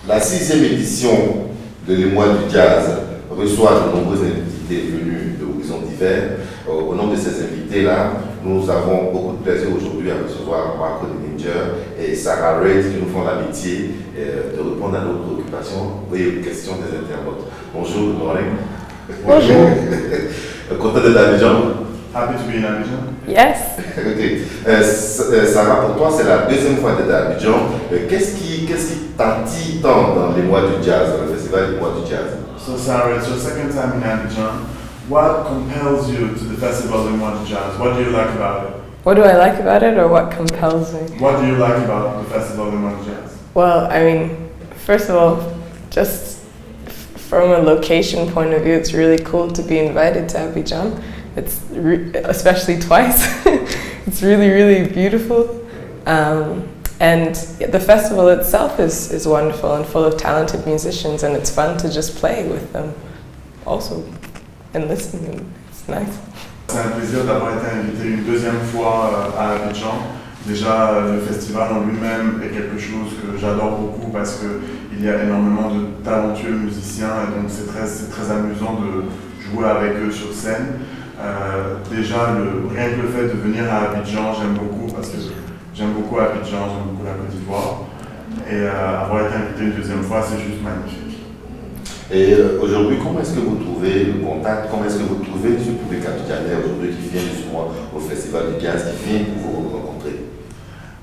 La 6e édition de l'EMOI du jazz reçoit de nombreux invités venus d'horizons divers. Au nom de ces invités-là, nous avons beaucoup de plaisir aujourd'hui à recevoir Nenniger et Sarah Reid qui nous font l'amitié de répondre à nos préoccupations et aux questions des internautes. Bonjour, good morning. Bonjour. Content d'être à Abidjan? Happy to be in Abidjan. Yes. Ok. Sarah, pour toi, c'est la 2e fois d'être à Abidjan. Qu'est-ce qui t'attire tant dans l'EMOI du jazz, dans le festival l'EMOI du jazz? So Sarah, it's your second time in Abidjan. What compels you to the festival EMOI Du Jazz? What do you like about it? What do I like about it, or what compels me? What do you like about the festival EMOI Du Jazz? Well, I mean, first of all, just from a location point of view, it's really cool to be invited to Abidjan. It's especially twice. It's really, really beautiful. And the festival itself is wonderful and full of talented musicians, and it's fun to just play with them also and listen, and it's nice. C'est un plaisir d'avoir été invité une 2e fois à Abidjan. Déjà, le festival en lui-même est quelque chose que j'adore beaucoup parce qu'il y a énormément de talentueux musiciens, et donc c'est très amusant de jouer avec eux sur scène. Déjà, rien que le fait de venir à Abidjan, j'aime beaucoup parce que j'aime beaucoup Abidjan, j'aime beaucoup la Côte d'Ivoire. Et avoir été invité une 2e fois, c'est juste magnifique. Et aujourd'hui, comment est-ce que vous trouvez le contact? Comment est-ce que vous trouvez ce public abidjanais aujourd'hui qui vient justement au Festival du Jazz, qui vient pour vous rencontrer?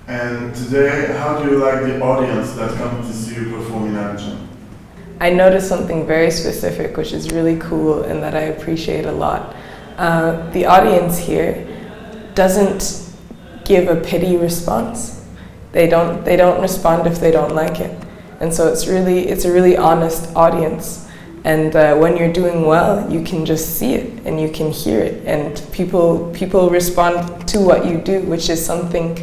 And today, how do you like the audience that comes to see you perform in Abidjan? I noticed something very specific, which is really cool and that I appreciate a lot. The audience here doesn't give a pity response. They don't respond if they don't like it, and so it's a really honest audience. And when you're doing well, you can just see it and you can hear it, and people respond to what you do, which is something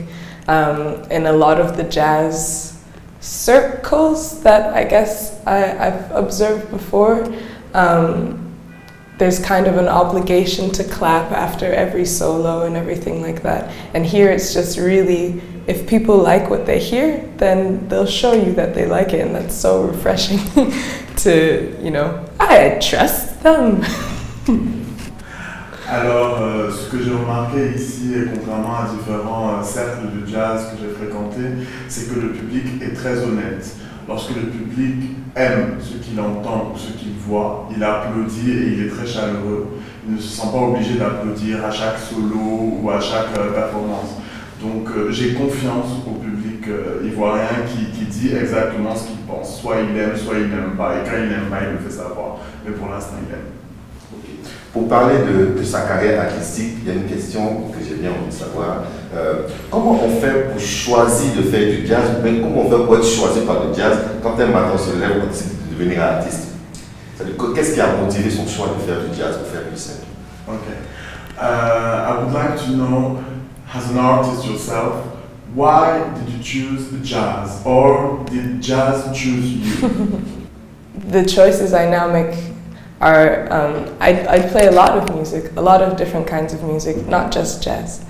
in a lot of the jazz circles that I guess I've observed before. There's kind of an obligation to clap after every solo and everything like that. And here it's just really, if people like what they hear, then they'll show you that they like it, and that's so refreshing to, I trust them. Alors, ce que j'ai remarqué ici, et contrairement à différents cercles de jazz que j'ai fréquentés, c'est que le public est très honnête. Lorsque le public aime ce qu'il entend ou ce qu'il voit, il applaudit et il est très chaleureux. Il ne se sent pas obligé d'applaudir à chaque solo ou à chaque performance. Donc j'ai confiance au public ivoirien qui dit exactement ce qu'il pense. Soit il aime, soit il n'aime pas. Et quand il n'aime pas, il le fait savoir. Mais pour l'instant, il aime. Pour parler de sa carrière artistique, il y a une question que j'ai bien envie de savoir. Comment on fait pour choisir de faire du jazz, ou bien comment on fait pour être choisi par le jazz quand un matin on se lève, on décide de devenir artiste? Qu'est-ce qui a motivé son choix de faire du jazz, pour faire plus simple? Okay. I would like to know, as an artist yourself, why did you choose the jazz, or did jazz choose you? The choices I now make are, I play a lot of music, a lot of different kinds of music, not just jazz.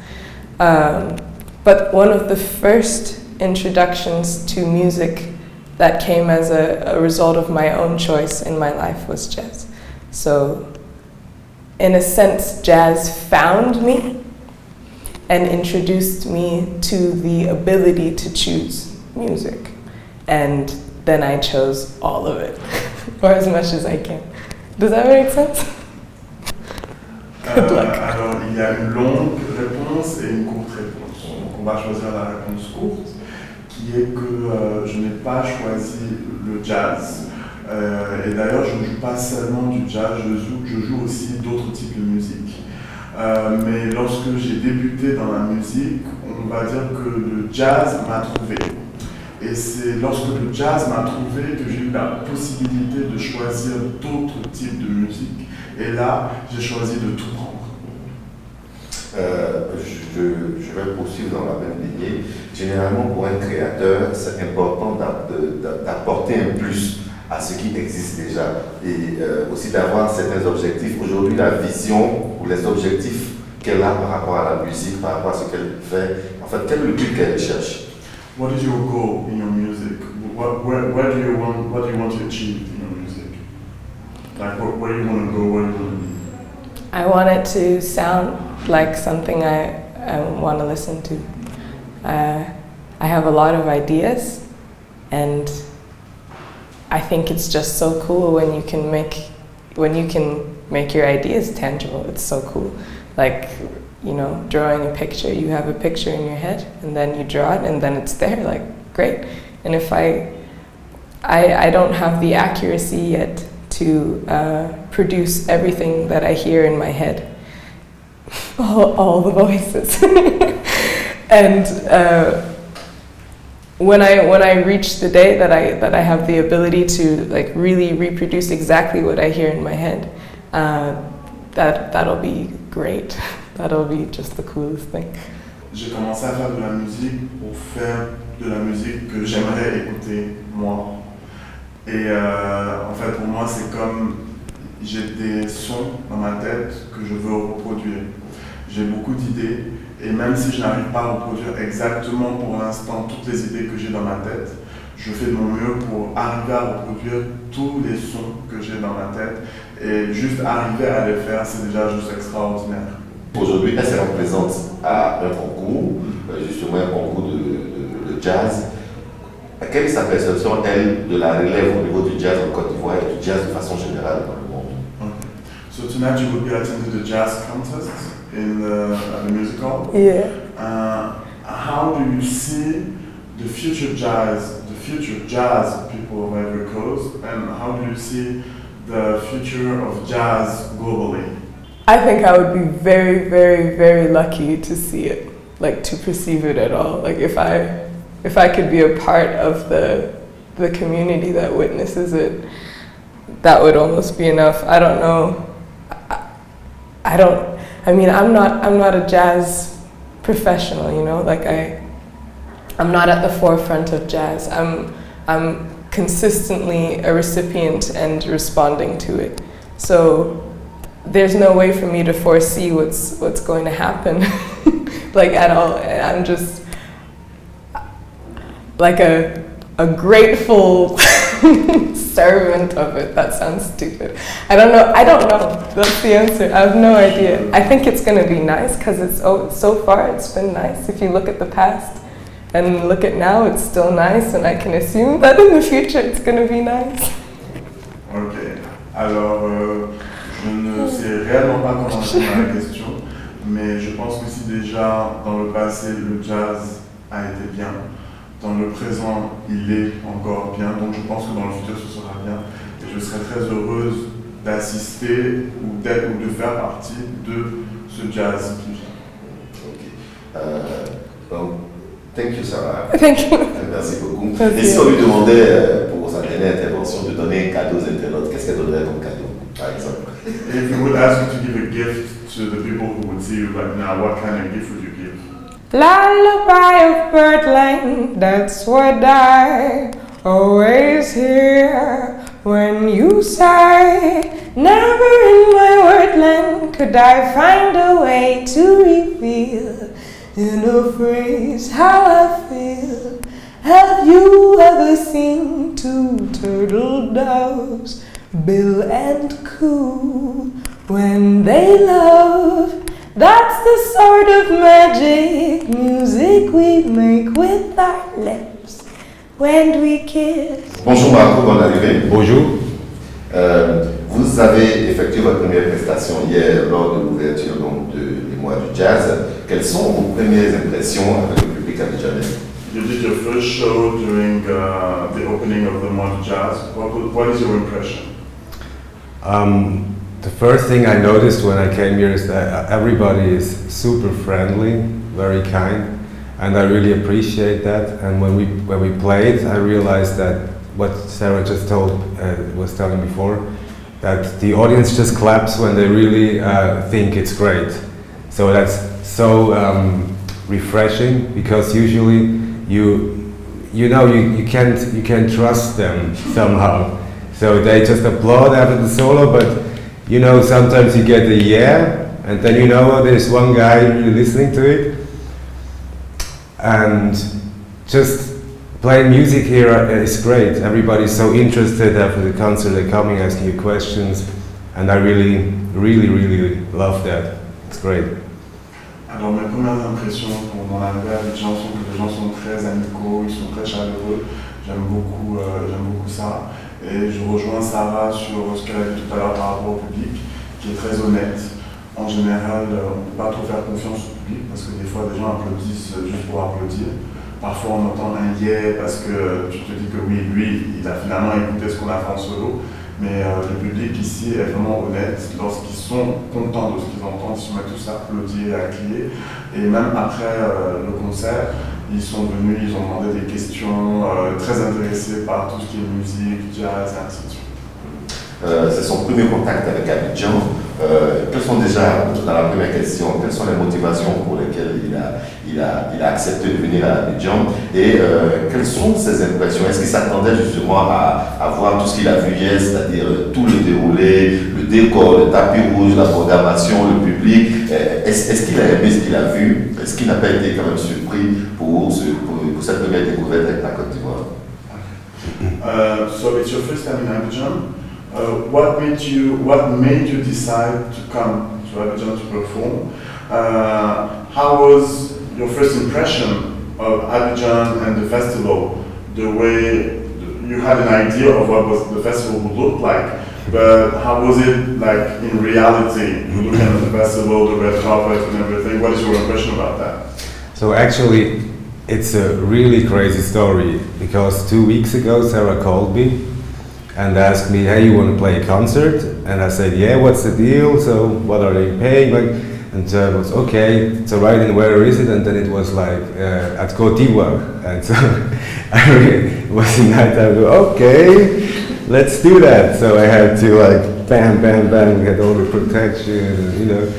But one of the first introductions to music that came as a result of my own choice in my life was jazz. So, in a sense, jazz found me and introduced me to the ability to choose music. And then I chose all of it, or as much as I can. Does that make sense? Good luck. Alors, il y a une longue réponse et une courte réponse. Donc, on va choisir la réponse courte, qui est que je n'ai pas choisi le jazz. Et d'ailleurs, je ne joue pas seulement du jazz, je joue aussi d'autres types de musique. Mais lorsque j'ai débuté dans la musique, on va dire que le jazz m'a trouvé. Et c'est lorsque le jazz m'a trouvé que j'ai eu la possibilité de choisir d'autres types de musique. Et là, j'ai choisi de tout prendre. Je vais poursuivre dans la même lignée. Généralement, pour un créateur, c'est important d'apporter un plus à ce qui existe déjà. Et aussi d'avoir certains objectifs. Aujourd'hui, la vision ou les objectifs qu'elle a par rapport à la musique, par rapport à ce qu'elle fait, en fait, quel est le but qu'elle cherche? what is your goal in your music? What do you want to achieve in your music? Like where do you want to go? Where do you want to be? I want it to sound like something I want to listen to. I have a lot of ideas, and I think it's just so cool when you can make your ideas tangible. It's so cool. Like, you know, drawing a picture, you have a picture in your head, and then you draw it, and then it's there, like, great. And if I don't have the accuracy yet to produce everything that I hear in my head, all the voices. And when I reach the day that I have the ability to like really reproduce exactly what I hear in my head, that'll be great. That'll be just the coolest thing. J'ai commencé à faire de la musique pour faire de la musique que j'aimerais écouter moi. Et en fait pour moi c'est comme j'ai des sons dans ma tête que je veux reproduire. J'ai beaucoup d'idées et même si je n'arrive pas à reproduire exactement pour l'instant toutes les idées que j'ai dans ma tête, je fais de mon mieux pour arriver à reproduire tous les sons que j'ai dans ma tête et juste arriver à les faire, c'est déjà juste extraordinaire. Aujourd'hui, elle se représente à un concours, justement un concours de jazz. Quelle est sa perception, elle, de la relève au niveau du jazz en Côte d'Ivoire et du jazz de façon générale dans le monde? Okay. So tonight you will be attending the jazz contest in the musical. Yeah. How do you see the future jazz people of Ivory Coast, and how do you see the future of jazz globally? I think I would be very, very, very lucky to see it, like to perceive it at all. Like if I could be a part of the community that witnesses it, that would almost be enough. I don't know. I mean, I'm not a jazz professional, you know. Like I'm not at the forefront of jazz. I'm consistently a recipient and responding to it. So there's no way for me to foresee what's going to happen, like at all. I'm just like a grateful servant of it. That sounds stupid. I don't know. That's the answer. I have no idea. I think it's going to be nice because so far it's been nice. If you look at the past and look at now, it's still nice, and I can assume that in the future it's going to be nice. Okay. Alors, je ne sais réellement pas comment répondre à la question, mais je pense que si déjà dans le passé le jazz a été bien, dans le présent il est encore bien, donc je pense que dans le futur ce sera bien, et je serai très heureuse d'assister ou de faire partie de ce jazz qui vient. Donc, thank you Sarah. Thank you. Merci beaucoup. Et si on lui demandait pour sa dernière intervention de donner un cadeau aux internautes, qu'est-ce qu'elle donnerait comme cadeau, par exemple? If we would ask you to give a gift to the people who would see you right now, what kind of gift would you give? Lullaby of birdland, that's what I always hear when you sigh. Never in my wordland could I find a way to reveal in a phrase how I feel. Have you ever seen two turtle doves, Bill and Coo, when they love? That's the sort of magic music we make with our lips when we kiss. Bonjour Marco, bonne arrivée. Bonjour. Vous avez effectué votre première prestation hier lors de l'ouverture donc, de l'EMOI du jazz. Quelles sont vos premières impressions avec le public abidjanais? You did your first show during the opening of the EMOI du Jazz. What is your impression? The first thing I noticed when I came here is that everybody is super friendly, very kind, and I really appreciate that. And when we played, I realized that what Sarah just was telling before, that the audience just claps when they really think it's great. So that's so refreshing, because usually you can't trust them somehow. So they just applaud after the solo, but you know, sometimes you get a yeah, and then you know there's one guy really listening to it. And just playing music here is great. Everybody's so interested after the concert. They're coming, asking you questions, and I really love that. It's great. Alors mes premières impressions pour mon arrivée à Abidjan sont que les gens sont très amicaux, ils sont très chaleureux. J'aime beaucoup ça. Et je rejoins Sarah sur ce qu'elle a dit tout à l'heure par rapport au public, qui est très honnête. En général, on ne peut pas trop faire confiance au public parce que des fois, des gens applaudissent juste pour applaudir. Parfois, on entend un yeah parce que tu te dis que oui, lui, il a finalement écouté ce qu'on a fait en solo. Mais le public ici est vraiment honnête. Lorsqu'ils sont contents de ce qu'ils entendent, ils se mettent tous à applaudir, à crier. Et même après le concert, ils sont venus, ils ont demandé des questions, très intéressés par tout ce qui est musique, jazz, et ainsi de suite. C'est son premier contact avec Abidjan. Quelles sont déjà, dans la première question, quelles sont les motivations pour lesquelles il a accepté de venir à Abidjan et quelles sont ses impressions? Est-ce qu'il s'attendait justement à voir tout ce qu'il a vu hier, c'est-à-dire tout le déroulé, le décor, le tapis rouge, la programmation, le public? Est-ce qu'il a aimé ce qu'il a vu? Est-ce qu'il n'a pas été quand même surpris pour cette première découverte avec la Côte d'Ivoire? So it's your first time in Abidjan. What made you decide to come to Abidjan to perform? How was your first impression of Abidjan and the festival? The way you had an idea of what the festival would look like, but how was it like in reality? You look at the festival, the red carpet and everything. What is your impression about that? So actually, it's a really crazy story because 2 weeks ago Sarah called me and asked me, hey, you want to play a concert? And I said, yeah, what's the deal? So what are they paying? And it was okay, it's alright, and where is it? And then it was like at Côte d'Ivoire. And so I really was in that time, okay, let's do that. So I had to like bam, bam, bam, get all the protection, and, you know.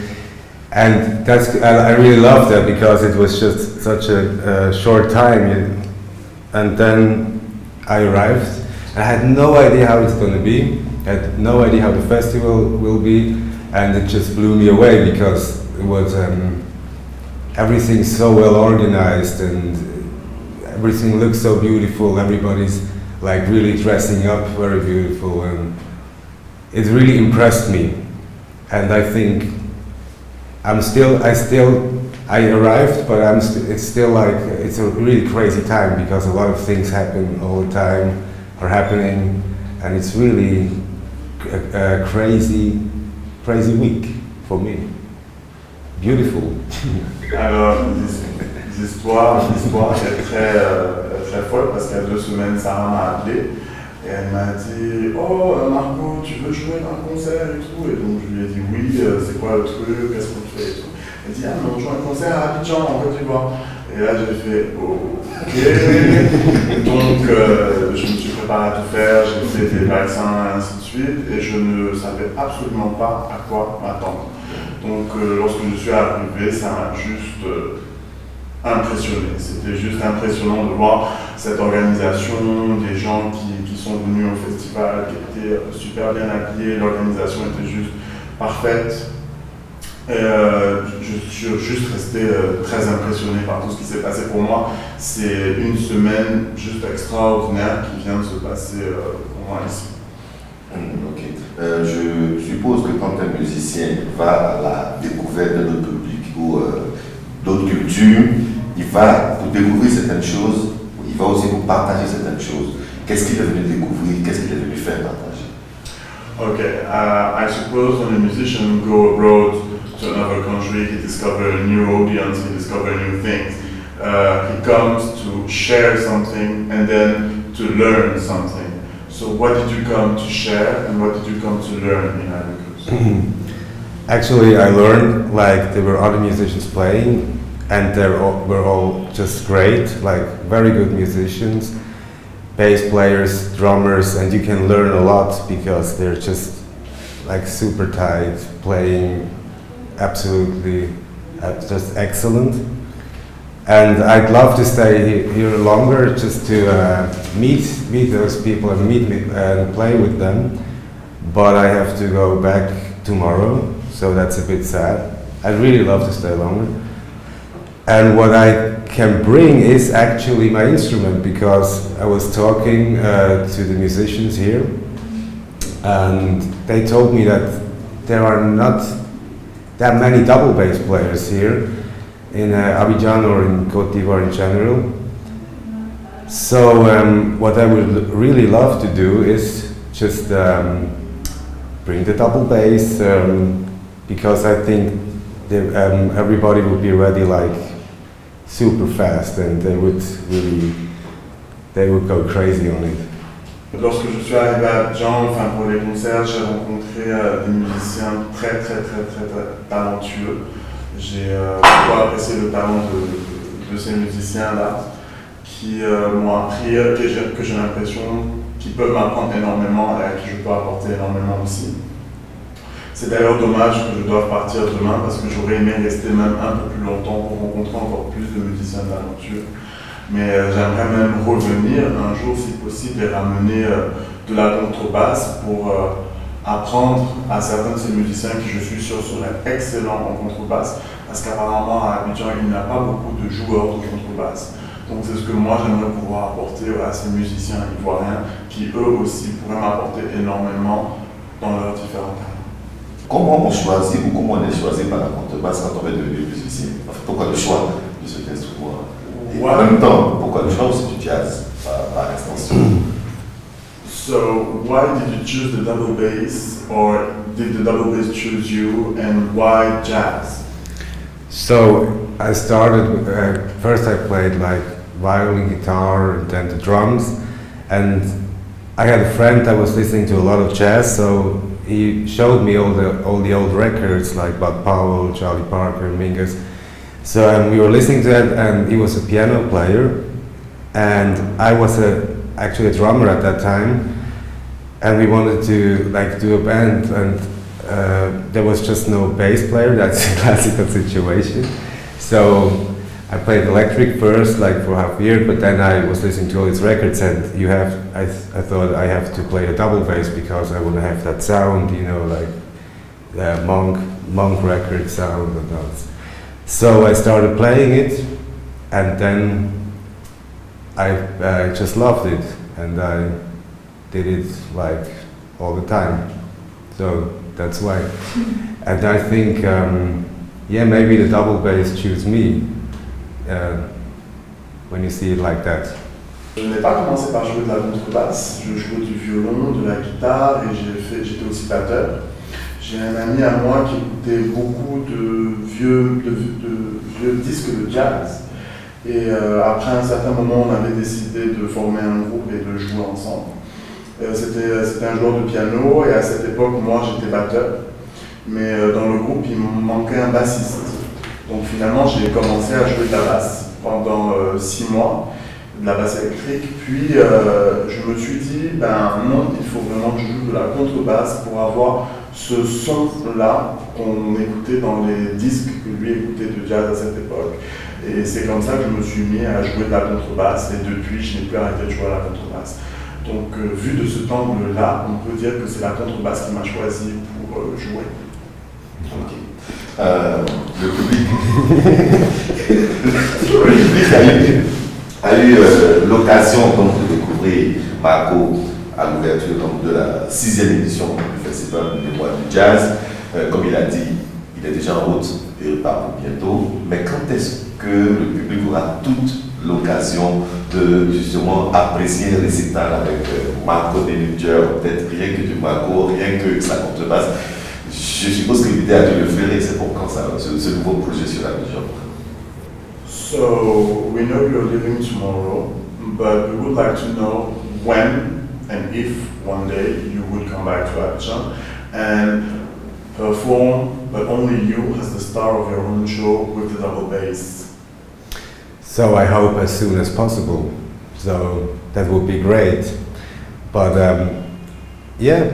And I really loved that because it was just such a short time. And then I arrived. I had no idea how it's going to be. I had no idea how the festival will be, and it just blew me away because it was everything so well organized and everything looks so beautiful. Everybody's like really dressing up very beautiful, and it really impressed me. And I think I arrived, but it's still like it's a really crazy time because a lot of things happen all the time. Are happening, and it's really a crazy week for me. Beautiful. Alors, l'histoire est très folle parce qu'il y a 2 semaines, Sarah m'a appelé et elle m'a dit « Oh Marco, tu veux jouer dans un concert et tout ?» Et donc je lui ai dit « Oui, c'est quoi le truc, qu'est-ce qu'on fait et tout ?» Elle dit « Ah, mais on joue un concert à Abidjan, en Côte d'Ivoire. » Et là j'ai fait « Ok ». Donc je me suis préparé à tout faire, j'ai fait des vaccins et ainsi de suite, et je ne savais absolument pas à quoi m'attendre. Donc lorsque je suis arrivé, ça m'a juste impressionné. C'était juste impressionnant de voir cette organisation, des gens qui sont venus au festival, qui étaient super bien habillés, l'organisation était juste parfaite. Je suis juste resté très impressionné par tout ce qui s'est passé pour moi. C'est une semaine juste extraordinaire qui vient de se passer pour moi ici. Ok. Je suppose que quand un musicien va à la découverte de notre public ou d'autres cultures, il va pour découvrir certaines choses, il va aussi pour partager certaines choses. Qu'est-ce qu'il est venu découvrir? Qu'est-ce qu'il est venu faire partager? Okay, I suppose when a musician go abroad to another country, he discovers a new audience, he discovers new things. He comes to share something and then to learn something. So what did you come to share and what did you come to learn in Ivory? Actually, I learned like there were other musicians playing and were all just great, like very good musicians, bass players, drummers, and you can learn a lot because they're just like super tight, playing absolutely just excellent. And I'd love to stay here longer just to meet those people and and play with them. But I have to go back tomorrow, so that's a bit sad. I'd really love to stay longer. And what I can bring is actually my instrument, because I was talking to the musicians here, and they told me that there are not that many double bass players here in Abidjan or in Côte d'Ivoire in general. So what I would really love to do is just bring the double bass, because I think everybody would be ready like super fast, and they would go crazy on it. Lorsque je suis arrivé à Abidjan, enfin pour les concerts, j'ai rencontré des musiciens très talentueux. J'ai beaucoup apprécié le talent de ces musiciens-là, qui m'ont appris, que j'ai l'impression qu'ils peuvent m'apprendre énormément et à qui je peux apporter énormément aussi. C'est d'ailleurs dommage que je doive partir demain, parce que j'aurais aimé rester même un peu plus longtemps pour rencontrer encore plus de musiciens talentueux. Mais j'aimerais même revenir un jour, si possible, et ramener de la contrebasse pour apprendre à certains de ces musiciens qui, je suis sûr, seraient excellents en contrebasse, parce qu'apparemment à Abidjan, il n'y a pas beaucoup de joueurs de contrebasse. Donc c'est ce que moi j'aimerais pouvoir apporter à ces musiciens ivoiriens qui eux aussi pourraient m'apporter énormément dans leurs différents talents. Comment on choisit ou comment on est choisi par la contrebasse quand on veut devenir musicien? En fait, pourquoi le choix de cet instrument? Et en même temps, pourquoi le choix aussi du jazz par extension? So why did you choose the double bass, or did the double bass choose you, and why jazz? So I started, first I played like violin, guitar, and then the drums, and I had a friend that was listening to a lot of jazz, so he showed me all the old records like Bud Powell, Charlie Parker, Mingus. So we were listening to it, and he was a piano player, and I was actually a drummer at that time, and we wanted to like do a band, and there was just no bass player. That's a classical situation. So I played electric first, like for half a year, but then I was listening to all these records, and I thought I have to play a double bass because I want to have that sound, you know, like the monk record sound and that. So I started playing it, and then I just loved it, and I did it like all the time. So that's why. And I think, yeah, maybe the double bass choose me when you see it like that. Je n'ai pas commencé par jouer de la contrebasse, je jouais du violon, de la guitare, et j'étais aussi batteur. J'ai un ami à moi qui écoutait beaucoup de vieux disques de jazz, et après un certain moment on avait décidé de former un groupe et de jouer ensemble. C'était un joueur de piano, et à cette époque moi j'étais batteur, mais dans le groupe il me manquait un bassiste. Donc finalement j'ai commencé à jouer de la basse pendant 6 mois, de la basse électrique, puis je me suis dit, ben non, il faut vraiment que je joue de la contrebasse pour avoir ce son-là qu'on écoutait dans les disques que lui écoutait de jazz à cette époque. Et c'est comme ça que je me suis mis à jouer de la contrebasse, et depuis je n'ai plus arrêté de jouer à la contrebasse. Donc vu de cet angle-là, on peut dire que c'est la contrebasse qui m'a choisi pour jouer. Ok. Le public, a eu l'occasion donc, de découvrir Marco à l'ouverture de la 6e édition du Festival des mois du jazz. Comme il a dit, il est déjà en route et il part pour bientôt. Mais quand est-ce que le public aura toute l'occasion de justement apprécier un récital avec Marco Nenniger, peut-être rien que du Marco, rien que sa contrebasse? Je suppose que l'idée a dû le faire, et c'est pour quand ça, ce nouveau projet sur la région. So we know you're leaving tomorrow, but we would like to know when and if one day you would come back to Abidjan and perform, but only you as the star of your own show with the double bass. So I hope as soon as possible. So that would be great. But yeah,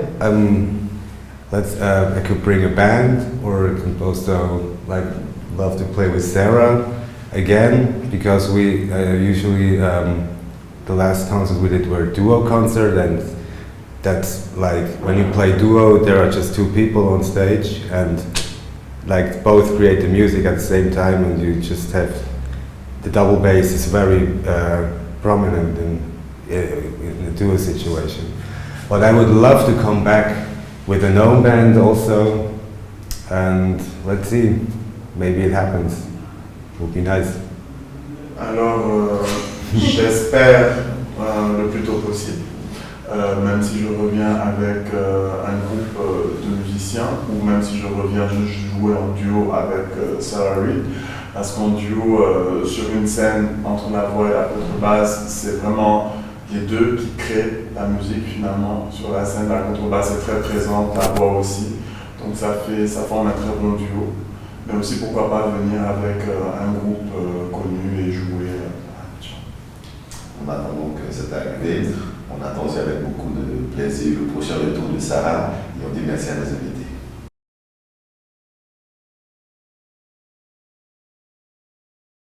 I could bring a band, or I could also love to play with Sarah again, because we usually the last concert we did were a duo concert, and that's like when you play duo, there are just 2 people on stage, and like both create the music at the same time, and you just have the double bass is very prominent in the duo situation. But I would love to come back with a known band also, and let's see, maybe it happens. It would be nice. Alors, j'espère le plus tôt possible, même si je reviens avec un groupe de musiciens, ou même si je reviens juste jouer en duo avec Sarah Reid, parce qu'en duo, sur une scène, entre la voix et la contrebasse, c'est vraiment les deux qui créent la musique finalement. Sur la scène, la contrebasse est très présente, la voix aussi, donc ça forme un très bon duo. Mais aussi pourquoi pas venir avec un groupe connu et jouer à Abidjan. On attend donc cette arrivée, on attend aussi avec beaucoup de plaisir le prochain retour de Sarah et on dit merci à nos invités.